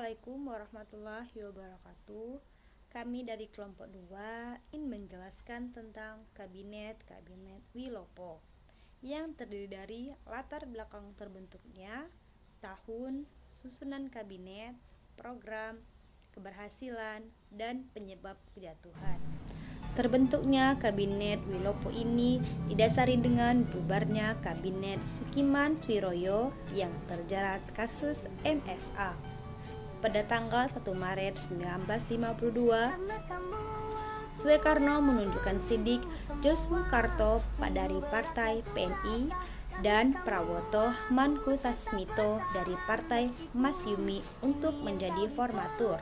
Assalamualaikum warahmatullahi wabarakatuh. Kami dari kelompok 2 ingin menjelaskan tentang Kabinet Wilopo yang terdiri dari latar belakang terbentuknya, tahun, susunan kabinet, program, keberhasilan, dan penyebab kejatuhan. Terbentuknya Kabinet Wilopo ini didasari dengan bubarnya Kabinet Sukiman-Twiroyo yang terjerat kasus MSA. Pada tanggal 1 Maret 1952, Soekarno menunjukkan Sidik Djosoekarto dari Partai PNI dan Prawoto Mankusasmito dari Partai Masyumi untuk menjadi formatur.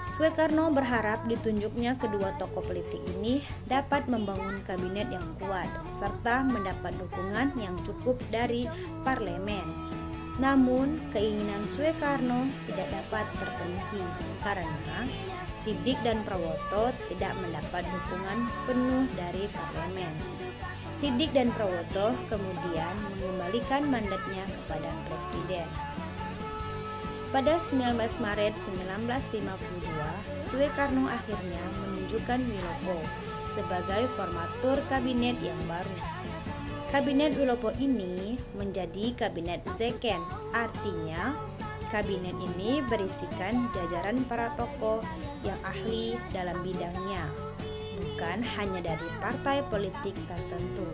Soekarno berharap ditunjuknya kedua tokoh politik ini dapat membangun kabinet yang kuat serta mendapat dukungan yang cukup dari parlemen. Namun, keinginan Soekarno tidak dapat terpenuhi karena Sidik dan Prawoto tidak mendapat dukungan penuh dari parlemen. Sidik dan Prawoto kemudian mengembalikan mandatnya kepada presiden. Pada 19 Maret 1952, Soekarno akhirnya menunjukkan Wilopo sebagai formatur kabinet yang baru. Kabinet Wilopo ini menjadi kabinet zeken, artinya kabinet ini berisikan jajaran para tokoh yang ahli dalam bidangnya, bukan hanya dari partai politik tertentu.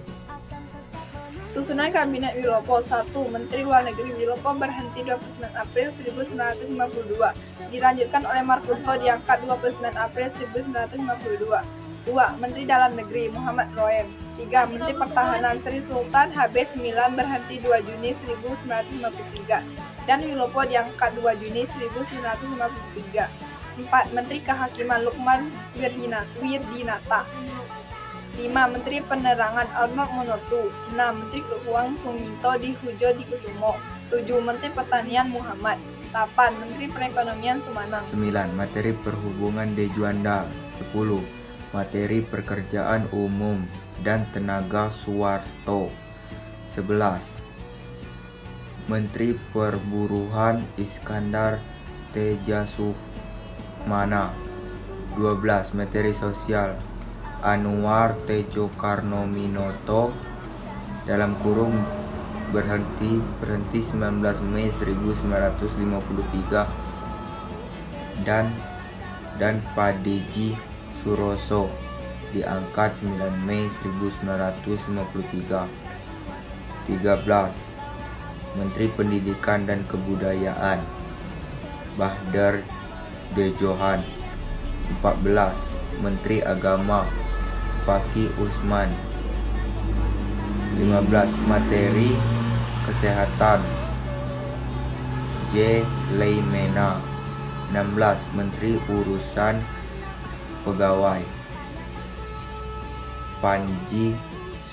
Susunan Kabinet Wilopo. 1. Menteri Luar Negeri Wilopo berhenti 29 April 1952. Dilanjutkan oleh Markuto diangkat 29 April 1952. 2. Menteri Dalam Negeri Muhammad Roem. 3. Menteri Pertahanan Sri Sultan HB9 berhenti 2 Juni 1953 dan Wilopo diangkat 2 Juni 1953. 4. Menteri Kehakiman Lukman Wirdinata. 5. Menteri Penerangan Almar Monotu. 6. Menteri Keuangan Suminto Dihujodikusumo. 7. Menteri Pertanian Muhammad. 8. Menteri Perekonomian Sumanang. 9. Materi Perhubungan Dejuanda. 10. Materi Pekerjaan Umum dan Tenaga Suwarto. 11. Menteri Perburuhan Iskandar Tejasukmana. 12. Materi Sosial Anwar Tejo Karnominoto (berhenti 19 Mei 1953) dan Padeji Suroso diangkat 9 Mei 1953. 13. Menteri Pendidikan dan Kebudayaan Bahdar Dejohan. 14. Menteri Agama Fakih Usman. 15. Materi Kesehatan J. Leimena. 16. Menteri Urusan Pegawai Panji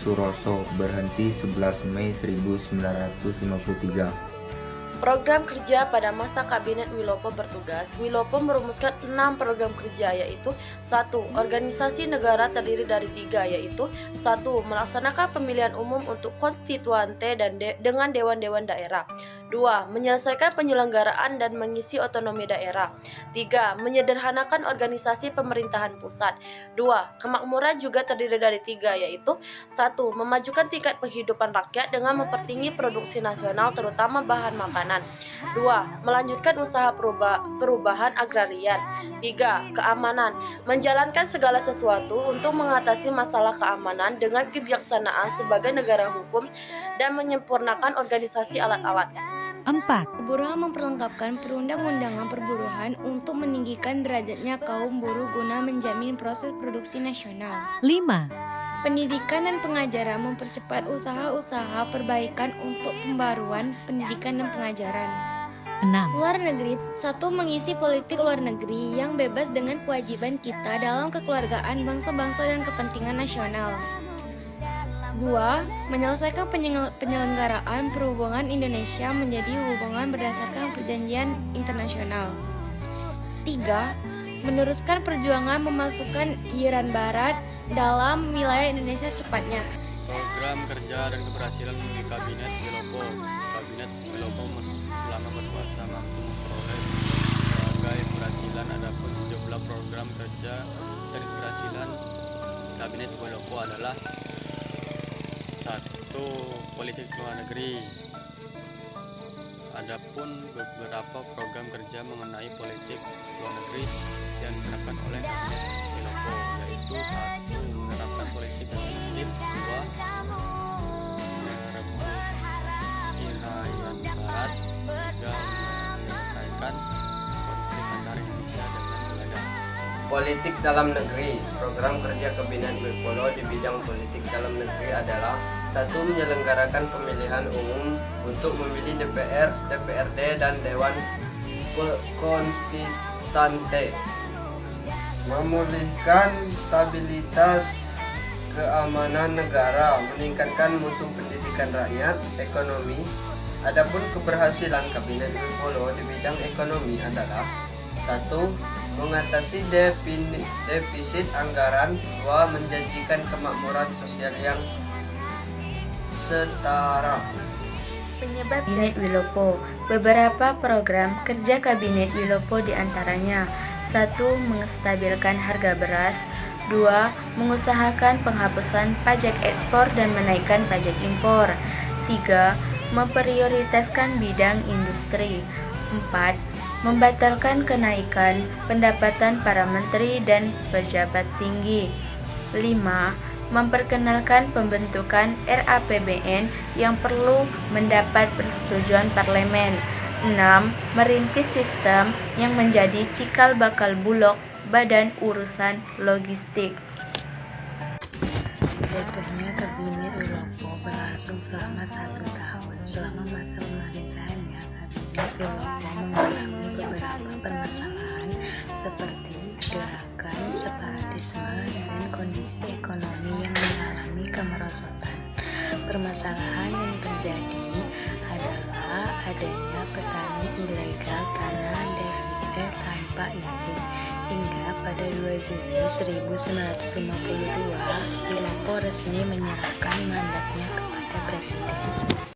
Suroso berhenti 11 Mei 1953. Program kerja pada masa Kabinet Wilopo bertugas. Wilopo merumuskan 6 program kerja, yaitu 1. Organisasi negara terdiri dari 3, yaitu 1. Melaksanakan pemilihan umum untuk konstituante dan dengan dewan-dewan daerah. 2. Menyelesaikan penyelenggaraan dan mengisi otonomi daerah. 3. Menyederhanakan organisasi pemerintahan pusat. 2. Kemakmuran juga terdiri dari 3, yaitu 1. Memajukan tingkat penghidupan rakyat dengan mempertinggi produksi nasional terutama bahan makanan. 2. Melanjutkan usaha perubahan agrarian. 3. Keamanan. Menjalankan segala sesuatu untuk mengatasi masalah keamanan dengan kebijaksanaan sebagai negara hukum dan menyempurnakan organisasi alat-alat. 4. Perburuhan memperlengkapkan perundang-undangan perburuhan untuk meninggikan derajatnya kaum buruh guna menjamin proses produksi nasional. 5. Pendidikan dan pengajaran mempercepat usaha-usaha perbaikan untuk pembaruan pendidikan dan pengajaran. 6. Luar negeri. 1. Mengisi politik luar negeri yang bebas dengan kewajiban kita dalam kekeluargaan bangsa-bangsa dan kepentingan nasional. 2. Menyelesaikan penyelenggaraan perhubungan Indonesia menjadi hubungan berdasarkan perjanjian internasional. 3. Meneruskan perjuangan memasukkan Iran Barat dalam wilayah Indonesia secepatnya. Program kerja dan keberhasilan Kabinet Wilopo selama berkuasa mampu kerja dari keberhasilan Kabinet Wilopo adalah satu, politik luar negeri. Adapun beberapa program kerja mengenai politik luar negeri yang diterapkan oleh Kabinet Wilopo, yaitu satu, menerapkan politik yang efektif, dua, merebut Irayan Barat, tiga, menyelesaikan konflik antara Indonesia dengan Belanda. Politik dalam negeri. Program kerja Kabinet Wilopo di bidang politik dalam negeri adalah satu, menyelenggarakan pemilihan umum untuk memilih DPR, DPRD, dan Dewan Konstituante, memulihkan stabilitas keamanan negara, meningkatkan mutu pendidikan rakyat, ekonomi. Adapun keberhasilan Kabinet Wilopo di bidang ekonomi adalah satu, mengatasi defisit anggaran, dua, menjanjikan kemakmuran sosial yang setara. Penyebab Kabinet Wilopo. Beberapa program kerja Kabinet Wilopo diantaranya: 1. Menstabilkan harga beras. 2. Mengusahakan penghapusan pajak ekspor dan menaikkan pajak impor. 3. Memprioritaskan bidang industri. 4. Membatalkan kenaikan pendapatan para menteri dan pejabat tinggi. 5. Memperkenalkan pembentukan RAPBN yang perlu mendapat persetujuan parlemen. 6. Merintis sistem yang menjadi cikal bakal Bulog, Badan Urusan Logistik. Kiprahnya Kabinet Wilopo berlangsung selama 1 tahun. Selama masa pemerintahannya, Kabinet Wilopo mengalami beberapa permasalahan seperti gerakan separatisme dan kondisi ekonomi yang mengalami kemerosotan. Permasalahan yang terjadi adalah adanya petani ilegal tanah DFI tanpa izin. Hingga pada 2 Juni 1952, Wilopo resmi menyerahkan mandatnya kepada Presiden.